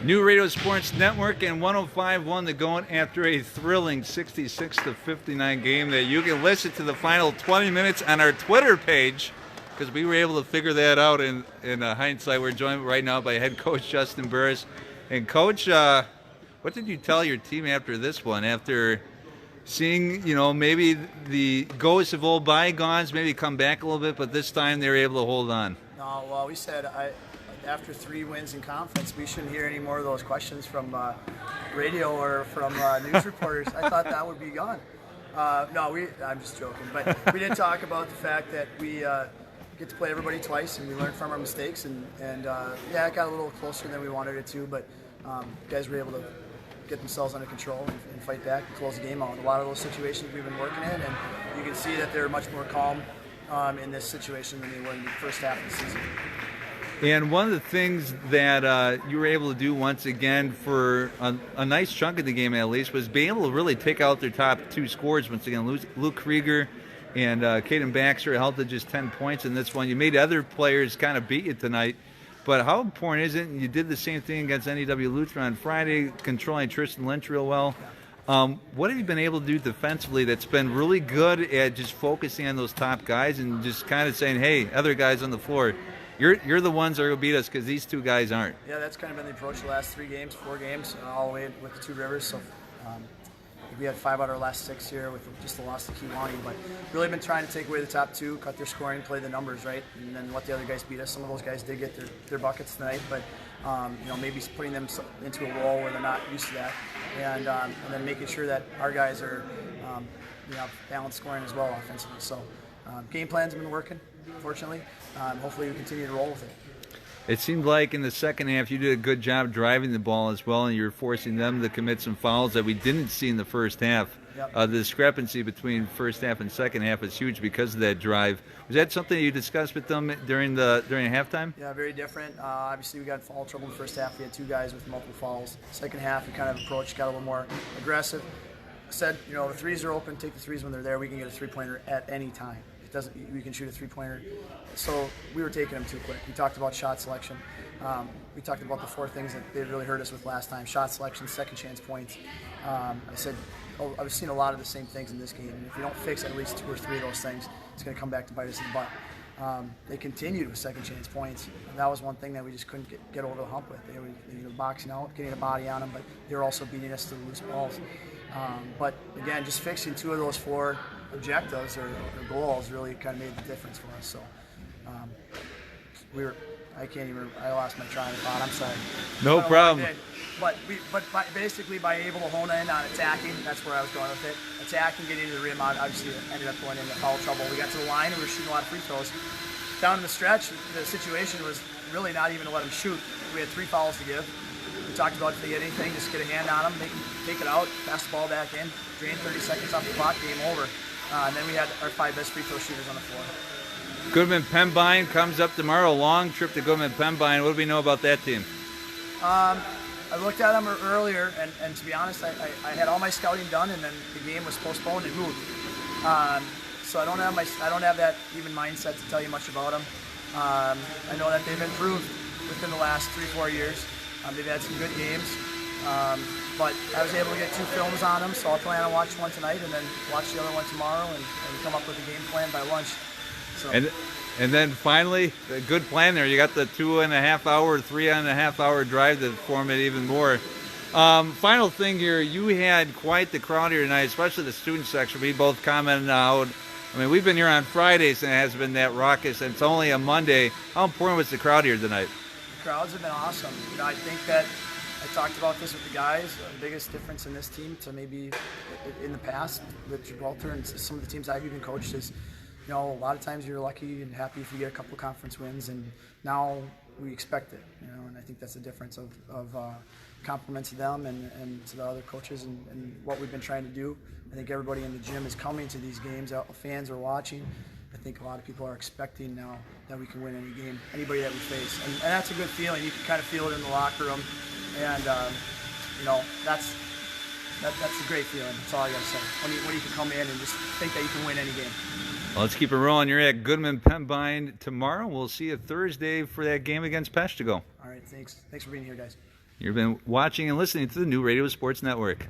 New Radio Sports Network and 105.1 The Going after a thrilling 66-59 game that you can listen to the final 20 minutes on our Twitter page because we were able to figure that out in hindsight. We're joined right now by head coach Justin Burress. And Coach, what did you tell your team after this one? After seeing, maybe the ghosts of old bygones maybe come back a little bit, but this time they were able to hold on. No, well, we said after 3 wins in conference, we shouldn't hear any more of those questions from radio or from news reporters. I thought that would be gone. I'm just joking. But we did talk about the fact that we get to play everybody twice and we learn from our mistakes. And it got a little closer than we wanted it to, but guys were able to get themselves under control and fight back and close the game out. A lot of those situations we've been working in, and you can see that they're much more calm in this situation than they were in the first half of the season. And one of the things that you were able to do once again for a nice chunk of the game at least was being able to really take out their top 2 scorers once again. Luke Krieger and Caden Baxter held to just 10 points in this one. You made other players kind of beat you tonight. But how important is it? And you did the same thing against NEW Lutheran on Friday, controlling Tristan Lynch real well. What have you been able to do defensively that's been really good at just focusing on those top guys and just kind of saying, hey, other guys on the floor, you're the ones that are going to beat us because these 2 guys aren't? Yeah, that's kind of been the approach the last 4 games, all the way with the 2 Rivers. So we had 5 out of our last 6 here with just the loss to Kewanee, but really been trying to take away the top 2, cut their scoring, play the numbers right, and then let the other guys beat us. Some of those guys did get their buckets tonight, but maybe putting them into a role where they're not used to that, and then making sure that our guys are balanced scoring as well offensively. So game plans have been working, fortunately. Hopefully we continue to roll with it. It seemed like in the second half you did a good job driving the ball as well, and you were forcing them to commit some fouls that we didn't see in the first half. Yep. The discrepancy between first half and second half is huge because of that drive. Was that something you discussed with them during halftime? Yeah, very different. Obviously, we got in foul trouble in the first half. We had 2 guys with multiple fouls. Second half, we kind of approached, got a little more aggressive. Said, the threes are open. Take the threes when they're there. We can get a 3-pointer at any time. We can shoot a 3-pointer. So we were taking them too quick. We talked about shot selection. We talked about the 4 things that they really hurt us with last time: shot selection, second chance points. I said, I've seen a lot of the same things in this game, and if we don't fix at least 2 or 3 of those things, it's going to come back to bite us in the butt. They continued with second chance points, and that was one thing that we just couldn't get over the hump with. They were boxing out, getting a body on them, but they were also beating us to the loose balls. But again, just fixing 2 of those 4 objectives or goals really kind of made the difference for us. So I lost my train of thought. I'm sorry. No problem. But basically by able to hone in on attacking, that's where I was going with it. Attacking, getting to the rim, obviously ended up going into foul trouble. We got to the line and we were shooting a lot of free throws. Down in the stretch, the situation was really not even to let them shoot. We had 3 fouls to give. We talked about if they get anything, just get a hand on them, take it out, pass the ball back in, drain 30 seconds off the clock, game over. And then we had our 5 best free throw shooters on the floor. Goodman Pembine comes up tomorrow. Long trip to Goodman Pembine. What do we know about that team? I looked at them earlier, and to be honest, I had all my scouting done, and then the game was postponed and moved. So I don't have that even mindset to tell you much about them. I know that they've improved within the last 3-4 years. They've had some good games, but I was able to get 2 films on them, so I'll plan on watching one tonight and then watch the other one tomorrow and come up with a game plan by lunch. So. And then finally, a good plan there. You got the 2.5-hour, 3.5-hour drive to form it even more. Final thing here, you had quite the crowd here tonight, especially the student section. We both commented out. I mean, we've been here on Fridays and it hasn't been that raucous, and it's only a Monday. How important was the crowd here tonight? The crowds have been awesome. I think that I talked about this with the guys. The biggest difference in this team to maybe in the past with Gibraltar and some of the teams I've even coached is, a lot of times you're lucky and happy if you get a couple of conference wins, and now we expect it, and I think that's the difference of compliment to them and to the other coaches and what we've been trying to do. I think everybody in the gym is coming to these games. Fans are watching. I think a lot of people are expecting now that we can win any game, anybody that we face, and that's a good feeling. You can kind of feel it in the locker room, and that's a great feeling. That's all I gotta say. When you can come in and just think that you can win any game. Well, let's keep it rolling. You're at Goodman Pembine tomorrow. We'll see you Thursday for that game against Peshtigo. All right, thanks. Thanks for being here, guys. You've been watching and listening to the New Radio Sports Network.